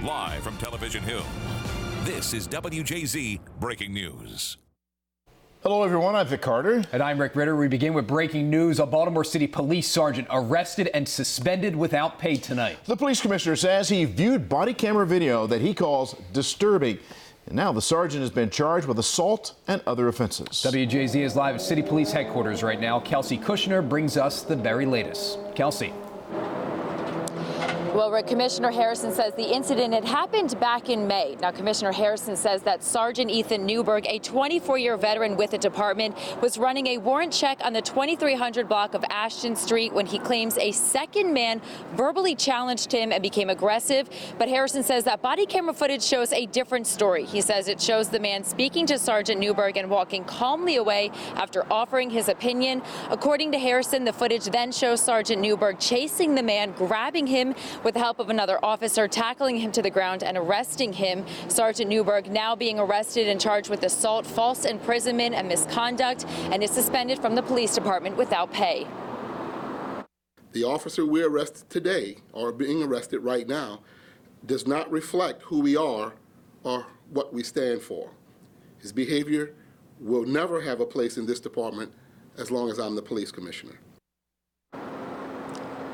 Live from Television Hill, this is WJZ Breaking News. Hello, everyone. I'm Vic Carter. And I'm Rick Ritter. We begin with breaking news. A Baltimore City police sergeant arrested and suspended without pay tonight. The police commissioner says he viewed body camera video that he calls disturbing. And now the sergeant has been charged with assault and other offenses. WJZ is live at City Police headquarters right now. Kelsey Kushner brings us the very latest. Kelsey. Well, Rick, Commissioner Harrison says the incident had happened back in May. Now, Commissioner Harrison says that Sergeant Ethan Newberg, a 24-year veteran with the department, was running a warrant check on the 2300 block of Ashton Street when he claims a second man verbally challenged him and became aggressive. But Harrison says that body camera footage shows a different story. He says it shows the man speaking to Sergeant Newberg and walking calmly away after offering his opinion. According to Harrison, the footage then shows Sergeant Newberg chasing the man, grabbing him with the help of another officer, tackling him to the ground and arresting him. Sergeant Newberg now being arrested and charged with assault, false imprisonment, and misconduct, and is suspended from the police department without pay. The officer we arrested today, or being arrested right now, does not reflect who we are or what we stand for. His behavior will never have a place in this department as long as I'm the police commissioner.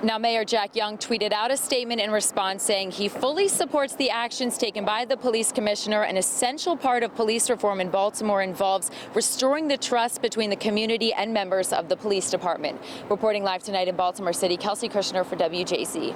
Now, Mayor Jack Young tweeted out a statement in response saying he fully supports the actions taken by the police commissioner. An essential part of police reform in Baltimore involves restoring the trust between the community and members of the police department. Reporting live tonight in Baltimore City, Kelsey Kushner for WJZ.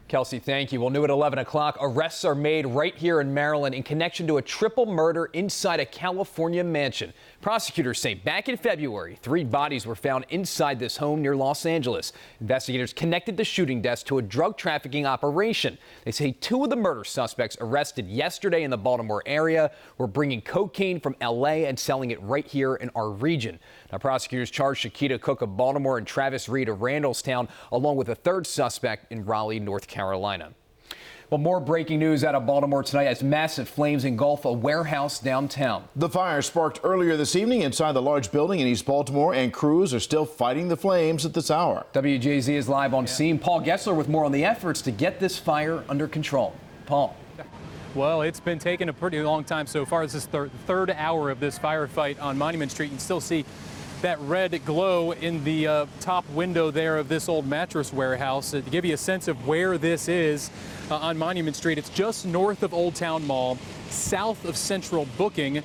Kelsey, thank you. Well, new at 11 o'clock, arrests are made right here in Maryland in connection to a triple murder inside a California mansion. Prosecutors say back in February, 3 bodies were found inside this home near Los Angeles. Investigators connected the shooting death to a drug trafficking operation. They say 2 of the murder suspects arrested yesterday in the Baltimore area were bringing cocaine from L.A. and selling it right here in our region. Now, prosecutors charged Shakita Cook of Baltimore and Travis Reed of Randallstown, along with a 3rd suspect in Raleigh, North Carolina. Well, more breaking news out of Baltimore tonight as massive flames engulf a warehouse downtown. The fire sparked earlier this evening inside the large building in East Baltimore, and crews are still fighting the flames at this hour. WJZ is live on scene. Paul Gessler with more on the efforts to get this fire under control. Paul. Well, it's been taking a pretty long time so far. This is the third hour of this firefight on Monument Street. You can still see that red glow in the top window there of this old mattress warehouse. To give you a sense of where this is on Monument Street, it's just north of Old Town Mall, south of Central Booking,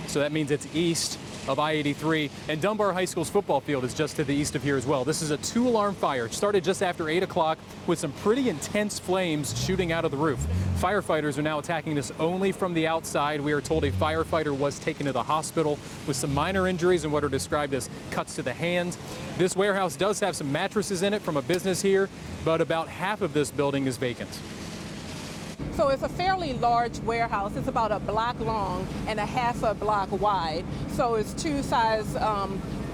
so that means it's east of I-83, and Dunbar High School's football field is just to the east of here as well. This is a 2-alarm fire. It started just after 8 o'clock with some pretty intense flames shooting out of the roof. Firefighters are now attacking this only from the outside. We are told a firefighter was taken to the hospital with some minor injuries and what are described as cuts to the hand. This warehouse does have some mattresses in it from a business here, but about half of this building is vacant. So it's a fairly large warehouse. It's about a block long and a half a block wide. So it's 2 sides.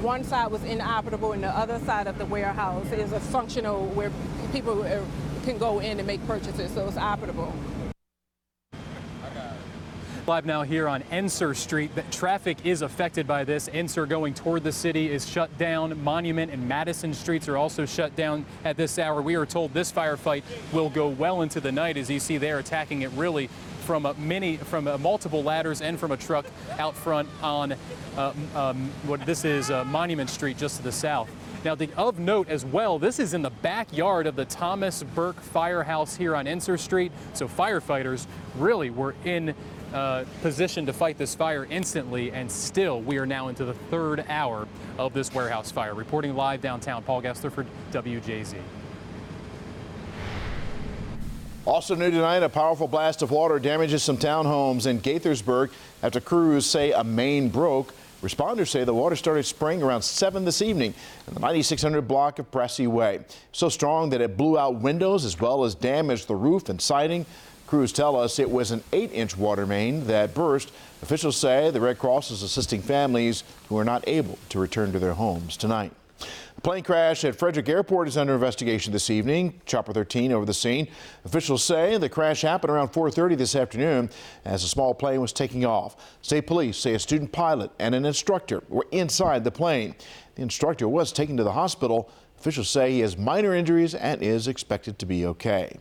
One side was inoperable and the other side of the warehouse is a functional where people can go in and make purchases. So it's operable. Live now here on Enser Street. Traffic is affected by this. Enser going toward the city is shut down. Monument and Madison Streets are also shut down at this hour. We are told this firefight will go well into the night. As you see, they're attacking it really from multiple ladders and from a truck out front on what this is Monument Street just to the south. Now, of note as well, this is in the backyard of the Thomas Burke Firehouse here on Enser Street. So firefighters really were in position to fight this fire instantly, and still we are now into the 3rd hour of this warehouse fire. Reporting live downtown, Paul Gessler for WJZ. Also new tonight, a powerful blast of water damages some townhomes in Gaithersburg after crews say a main broke. Responders say the water started spraying around 7 this evening in the 9600 block of Pressy Way. So strong that it blew out windows as well as damaged the roof and siding. Crews tell us it was an 8-inch water main that burst. Officials say the Red Cross is assisting families who are not able to return to their homes tonight. A plane crash at Frederick Airport is under investigation this evening. Chopper 13 over the scene. Officials say the crash happened around 4:30 this afternoon as a small plane was taking off. State police say a student pilot and an instructor were inside the plane. The instructor was taken to the hospital. Officials say he has minor injuries and is expected to be okay.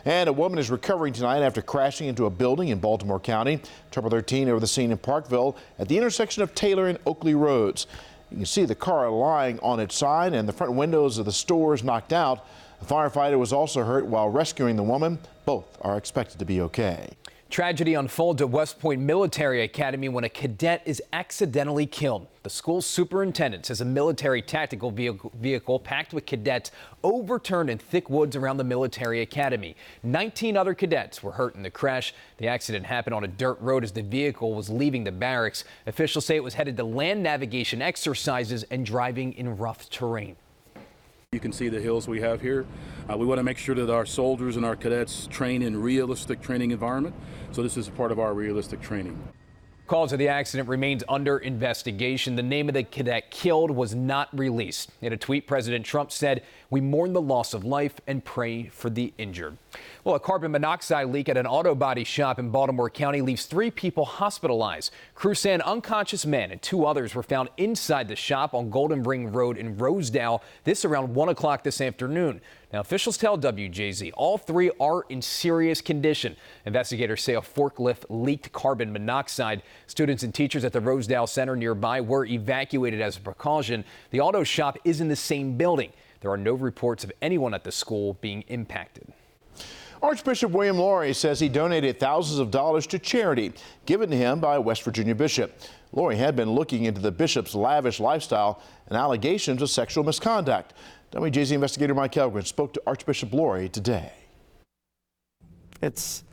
And a woman is recovering tonight after crashing into a building in Baltimore County. Chopper 13 over the scene in Parkville at the intersection of Taylor and Oakley Roads. You can see the car lying on its side and the front windows of the stores knocked out. A firefighter was also hurt while rescuing the woman. Both are expected to be okay. Tragedy unfolds at West Point Military Academy when a cadet is accidentally killed. The school superintendent says a military tactical vehicle packed with cadets overturned in thick woods around the military academy. 19 other cadets were hurt in the crash. The accident happened on a dirt road as the vehicle was leaving the barracks. Officials say it was headed to land navigation exercises and driving in rough terrain. You can see the hills we have here. We want to make sure that our soldiers and our cadets train in realistic training environment. So this is a part of our realistic training. Cause of the accident remains under investigation. The name of the cadet killed was not released. In a tweet, President Trump said, "We mourn the loss of life and pray for the injured." Well, a carbon monoxide leak at an auto body shop in Baltimore County leaves 3 people hospitalized. Crews say an unconscious man and 2 others were found inside the shop on Golden Ring Road in Rosedale. This around 1 o'clock this afternoon. Now, officials tell WJZ all 3 are in serious condition. Investigators say a forklift leaked carbon monoxide. Students and teachers at the Rosedale Center nearby were evacuated as a precaution. The auto shop is in the same building. There are no reports of anyone at the school being impacted. Archbishop William Laurie says he donated thousands of dollars to charity given to him by a West Virginia bishop. Laurie had been looking into the bishop's lavish lifestyle and allegations of sexual misconduct. WJZ investigator Mike Helgren spoke to Archbishop Laurie today. It's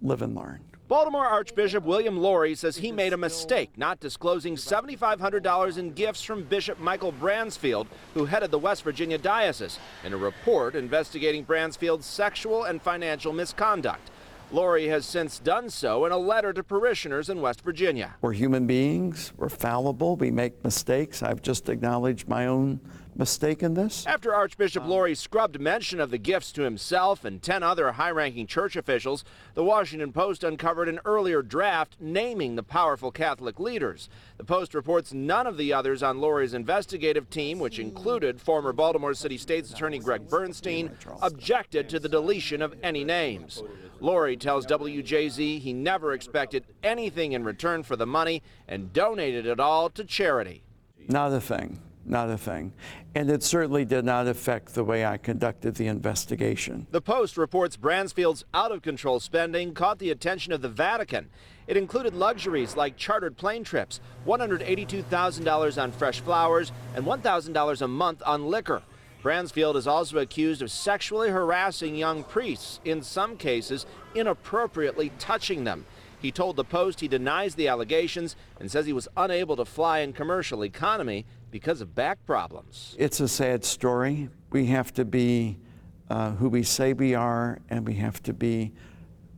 live and learn. Baltimore Archbishop William Laurie says he made a mistake not disclosing $7,500 in gifts from Bishop Michael Bransfield, who headed the West Virginia diocese, in a report investigating Bransfield's sexual and financial misconduct. Laurie has since done so in a letter to parishioners in West Virginia. We're human beings. We're fallible. We make mistakes. I've just acknowledged my own mistake in this. After Archbishop Laurie scrubbed mention of the gifts to himself and 10 other high-ranking church officials, the Washington Post uncovered an earlier draft naming the powerful Catholic leaders. The Post reports none of the others on Laurie's investigative team, which included former Baltimore City State's Attorney Greg Bernstein, objected to the deletion of any names. Laurie tells WJZ he never expected anything in return for the money and donated it all to charity. Not a thing. Not a thing. And it certainly did not affect the way I conducted the investigation. The Post reports Bransfield's out-of-control spending caught the attention of the Vatican. It included luxuries like chartered plane trips, $182,000 on fresh flowers, and $1,000 a month on liquor. Bransfield is also accused of sexually harassing young priests, in some cases inappropriately touching them. He told the Post he denies the allegations and says he was unable to fly in commercial economy because of back problems. It's a sad story. We have to be who we say we are, and we have to be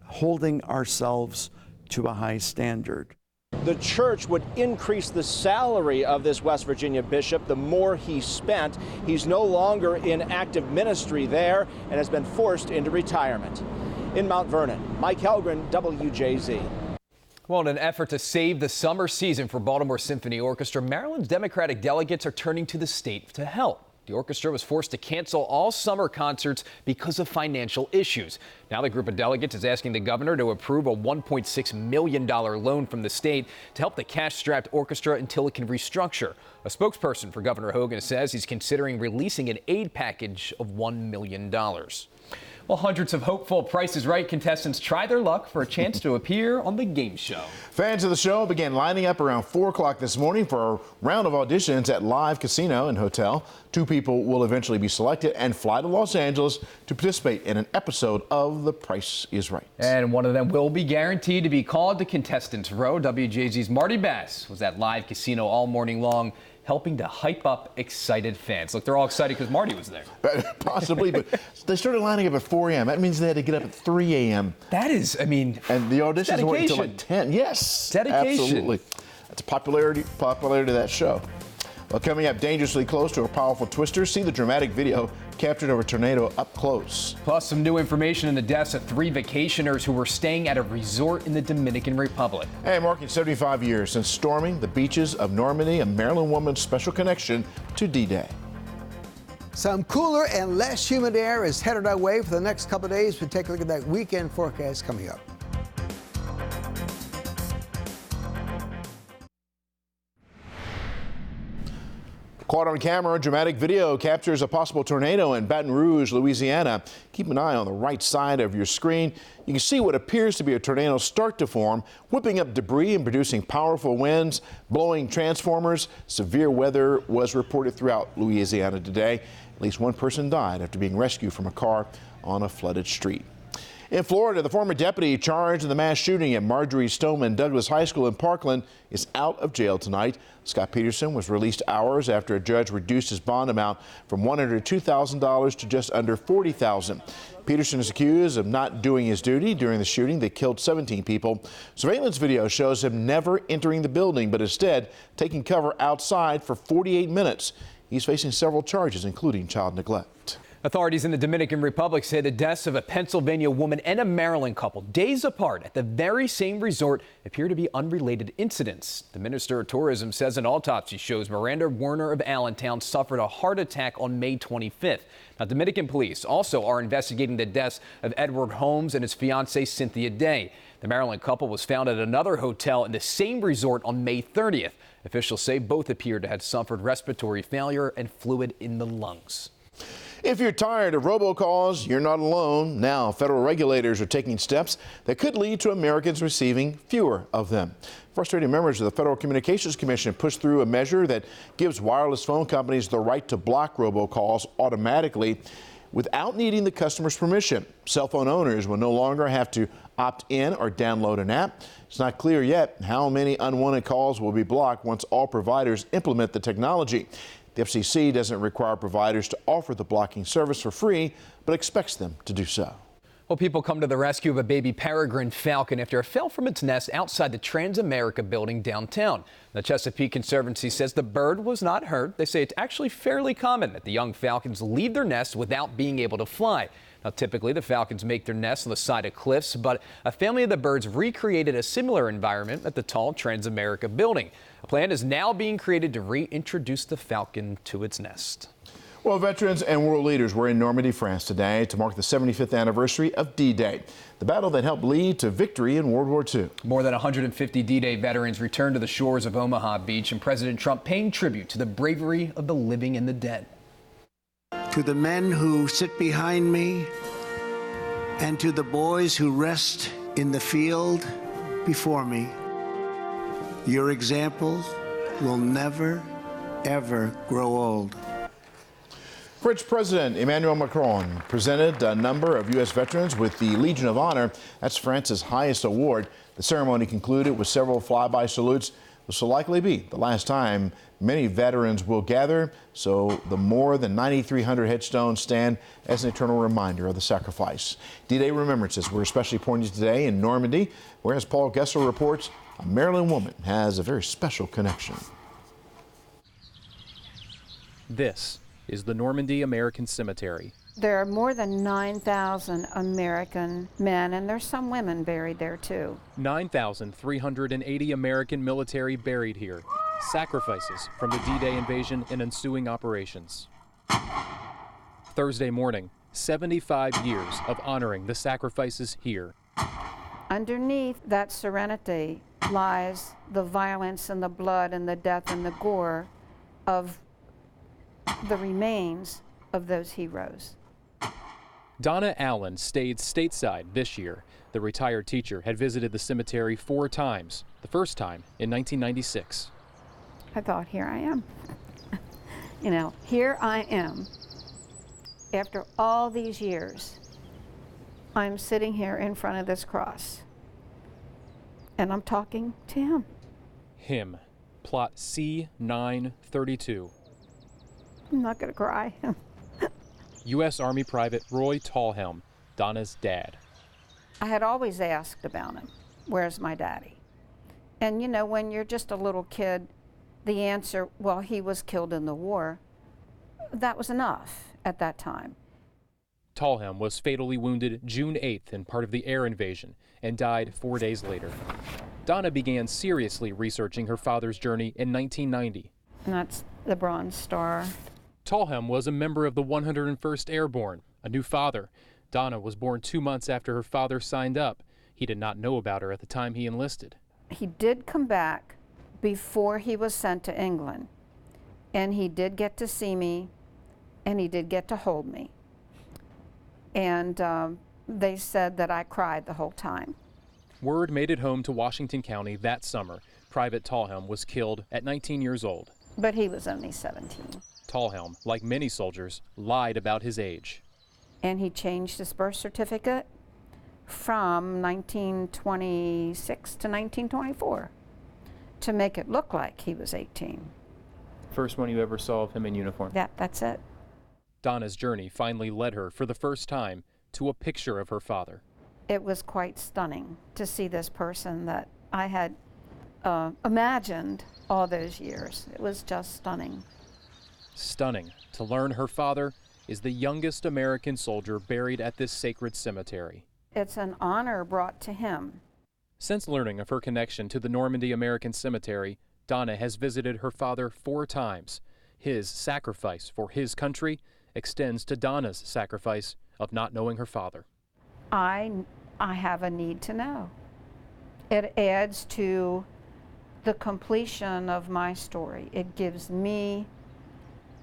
holding ourselves to a high standard. The church would increase the salary of this West Virginia bishop the more he spent. He's no longer in active ministry there and has been forced into retirement. In Mount Vernon, Mike Helgren, WJZ. Well, in an effort to save the summer season for Baltimore Symphony Orchestra, Maryland's Democratic delegates are turning to the state to help. The orchestra was forced to cancel all summer concerts because of financial issues. Now the group of delegates is asking the governor to approve a $1.6 million loan from the state to help the cash-strapped orchestra until it can restructure. A spokesperson for Governor Hogan says he's considering releasing an aid package of $1 million. Well, hundreds of hopeful Price is Right contestants try their luck for a chance to appear on the game show. Fans of the show began lining up around 4 o'clock this morning for a round of auditions at Live Casino and Hotel. 2 people will eventually be selected and fly to Los Angeles to participate in an episode of The Price is Right. And one of them will be guaranteed to be called to Contestants Row. WJZ's Marty Bass was at Live Casino all morning long, helping to hype up excited fans. Look, they're all excited because Marty was there. Possibly, but they started lining up at 4 a.m. That means they had to get up at 3 a.m. That is, I mean, and the auditions went until like dedication. 10. Yes, Dedication. absolutely. That's popularity of that show. Well, coming up dangerously close to a powerful twister, see the dramatic video captured of a tornado up close. Plus, some new information in the deaths of 3 vacationers who were staying at a resort in the Dominican Republic. And marking 75 years since storming the beaches of Normandy, a Maryland woman's special connection to D-Day. Some cooler and less humid air is headed our way for the next couple of days. We'll take a look at that weekend forecast coming up. Caught on camera, dramatic video captures a possible tornado in Baton Rouge, Louisiana. Keep an eye on the right side of your screen. You can see what appears to be a tornado start to form, whipping up debris and producing powerful winds, blowing transformers. Severe weather was reported throughout Louisiana today. At least one person died after being rescued from a car on a flooded street. In Florida, the former deputy charged in the mass shooting at Marjorie Stoneman Douglas High School in Parkland is out of jail tonight. Scott Peterson was released hours after a judge reduced his bond amount from $102,000 to just under $40,000. Peterson is accused of not doing his duty during the shooting that killed 17 people. Surveillance video shows him never entering the building, but instead taking cover outside for 48 minutes. He's facing several charges, including child neglect. Authorities in the Dominican Republic say the deaths of a Pennsylvania woman and a Maryland couple days apart at the very same resort appear to be unrelated incidents. The Minister of Tourism says an autopsy shows Miranda Werner of Allentown suffered a heart attack on May 25th. Now, Dominican police also are investigating the deaths of Edward Holmes and his fiancée Cynthia Day. The Maryland couple was found at another hotel in the same resort on May 30th. Officials say both appear to have suffered respiratory failure and fluid in the lungs. If you're tired of robocalls, you're not alone. Now, federal regulators are taking steps that could lead to Americans receiving fewer of them. Frustrated members of the Federal Communications Commission pushed through a measure that gives wireless phone companies the right to block robocalls automatically without needing the customer's permission. Cell phone owners will no longer have to opt in or download an app. It's not clear yet how many unwanted calls will be blocked once all providers implement the technology. The FCC doesn't require providers to offer the blocking service for free, but expects them to do so. Well, people come to the rescue of a baby peregrine falcon after it fell from its nest outside the Transamerica building downtown. The Chesapeake Conservancy says the bird was not hurt. They say it's actually fairly common that the young falcons leave their nest without being able to fly. Now, typically, the falcons make their nests on the side of cliffs, but a family of the birds recreated a similar environment at the tall Transamerica building. A plan is now being created to reintroduce the falcon to its nest. Well, veterans and world leaders were in Normandy, France today to mark the 75th anniversary of D-Day, the battle that helped lead to victory in World War II. More than 150 D-Day veterans returned to the shores of Omaha Beach, and President Trump paying tribute to the bravery of the living and the dead. To the men who sit behind me, and to the boys who rest in the field before me, your examples will never, ever grow old. French President Emmanuel Macron presented a number of U.S. veterans with the Legion of Honor. That's France's highest award. The ceremony concluded with several flyby salutes. This will likely be the last time many veterans will gather, so the more than 9,300 headstones stand as an eternal reminder of the sacrifice. D-Day remembrances were especially poignant today in Normandy, where, as Paul Gessler reports, a Maryland woman has a very special connection. This is the Normandy American Cemetery. There are more than 9,000 American men, and there's some women buried there too. 9,380 American military buried here. Sacrifices from the D-Day invasion and ensuing operations. Thursday morning, 75 years of honoring the sacrifices here. Underneath that serenity lies the violence and the blood and the death and the gore of the remains of those heroes. Donna Allen stayed stateside this year. The retired teacher had visited the cemetery 4 times, the first time in 1996. I thought, here I am. You know, here I am. After all these years, I'm sitting here in front of this cross, and I'm talking to him. Him, plot C-932. I'm not going to cry. U.S. Army Private Roy Tallhelm, Donna's dad. I had always asked about him. Where's my daddy? And you know, when you're just a little kid, the answer, well, he was killed in the war, that was enough at that time. Tallham was fatally wounded June 8th in part of the air invasion and died 4 days later. Donna began seriously researching her father's journey in 1990. And that's the Bronze Star. Tallham was a member of the 101st Airborne, a new father. Donna was born 2 months after her father signed up. He did not know about her at the time he enlisted. He did come back before he was sent to England, and he did get to see me, and he did get to hold me. And they said that I cried the whole time. Word made it home to Washington County that summer. Private Tallham was killed at 19 years old. But he was only 17. Tallham, like many soldiers, lied about his age. And he changed his birth certificate from 1926 to 1924 to make it look like he was 18. First one you ever saw of him in uniform? Yeah, that's it. Donna's journey finally led her, for the first time, to a picture of her father. It was quite stunning to see this person that I had imagined all those years. It was just stunning. Stunning to learn her father is the youngest American soldier buried at this sacred cemetery. It's an honor brought to him. Since learning of her connection to the Normandy American Cemetery, Donna has visited her father 4 times. His sacrifice for his country extends to Donna's sacrifice of not knowing her father. I have a need to know. It adds to the completion of my story. It gives me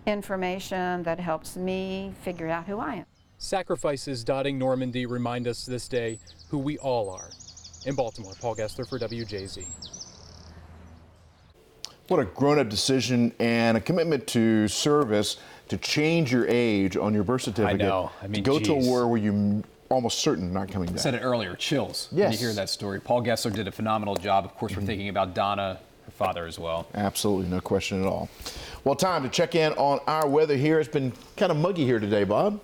information that helps me figure out who I am. Sacrifices dotting Normandy remind us this day who we all are. In Baltimore, Paul Gessler for WJZ. What a grown-up decision and a commitment to service to change your age on your birth certificate. I know. I mean, to go to a geez. war where you're almost certain not coming back. I said it earlier, chills when Yes. you hear that story. Paul Gessler did a phenomenal job. Of course, we're thinking about Donna, her father as well. Absolutely, no question at all. Well, time to check in on our weather here. It's been kind of muggy here today, Bob.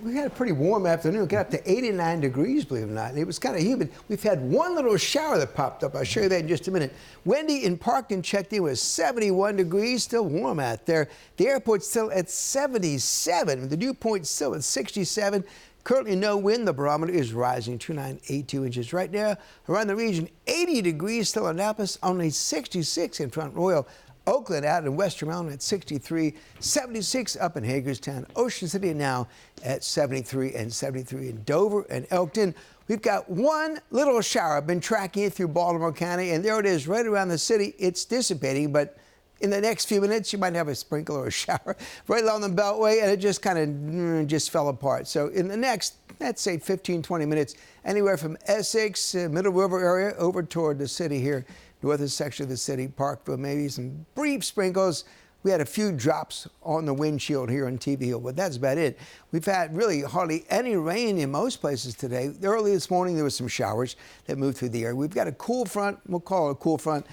We had a pretty warm afternoon. It got up to 89 degrees, believe it or not. And it was kind of humid. We've had one little shower that popped up. I'll show you that in just a minute. Wendy in Parkton checked in with 71 degrees, still warm out there. The airport's still at 77. The dew point's still at 67. Currently no wind. The barometer is rising 2982 inches. Right now, around the region, 80 degrees still in Annapolis, only 66 in Front Royal. Oakland out in Western Mountain at 63, 76 up in Hagerstown. Ocean City now at 73 and 73 in Dover and Elkton. We've got one little shower. I've been tracking it through Baltimore County, and there it is right around the city. It's dissipating, but in the next few minutes, you might have a sprinkle or a shower right along the Beltway, and it just kind of just fell apart. So in the next, let's say 15, 20 minutes, anywhere from Essex, Middle River area, over toward the city here, northern section of the city, Parkville, maybe some brief sprinkles. We had a few drops on the windshield here on TV Hill, but that's about it. We've had really hardly any rain in most places today. Early this morning, there were some showers that moved through the air. We've got a cool front. We'll call it a cool front.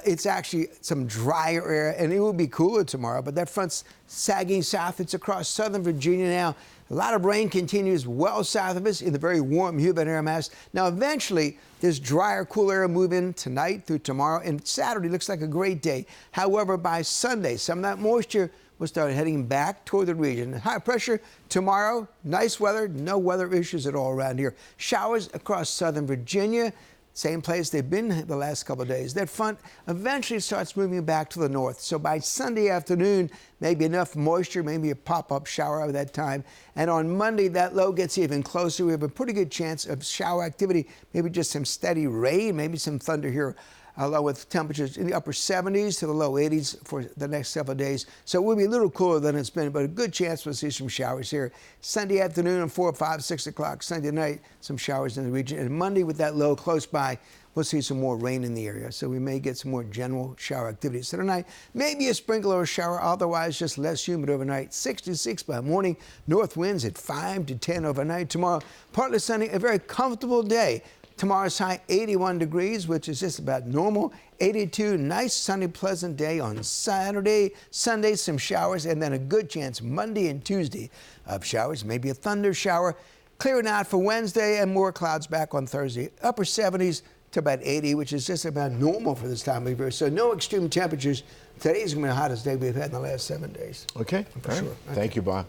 It's actually some drier air, and it will be cooler tomorrow, but that front's sagging south. It's across southern Virginia now. A lot of rain continues well south of us in the very warm, humid air mass. Now, eventually, this drier, cool air will move in tonight through tomorrow, and Saturday looks like a great day. However, by Sunday, some of that moisture will start heading back toward the region. High pressure tomorrow, nice weather, no weather issues at all around here. Showers across southern Virginia. Same place they've been the last couple of days. That front eventually starts moving back to the north. So by Sunday afternoon, maybe enough moisture, maybe a pop-up shower at that time. And on Monday, that low gets even closer. We have a pretty good chance of shower activity, maybe just some steady rain, maybe some thunder here, along with temperatures in the upper 70s to the low 80s for the next several days. So it will be a little cooler than it's been, but a good chance we'll see some showers here. Sunday afternoon at 4, 5, 6 o'clock. Sunday night, some showers in the region. And Monday with that low close by, we'll see some more rain in the area. So we may get some more general shower activity. So tonight, maybe a sprinkle or a shower, otherwise just less humid overnight. 66 by morning, north winds at 5 to 10 overnight. Tomorrow, partly sunny, a very comfortable day. Tomorrow's high 81 degrees, which is just about normal. 82, nice, sunny, pleasant day on Saturday. Sunday, some showers, and then a good chance Monday and Tuesday of showers, maybe a thunder shower. Clearing out for Wednesday and more clouds back on Thursday. Upper 70s to about 80, which is just about normal for this time of year. So no extreme temperatures Today's going to be the hottest day we've had in the last 7 days. Okay. For All right. sure. Thank you, Bob.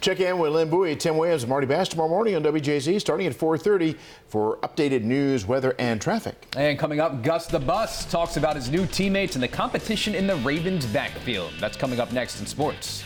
Check in with Lynn Bowie, Tim Williams, and Marty Bass tomorrow morning on WJZ starting at 4:30 for updated news, weather, and traffic. And coming up, Gus the Bus talks about his new teammates and the competition in the Ravens backfield. That's coming up next in sports.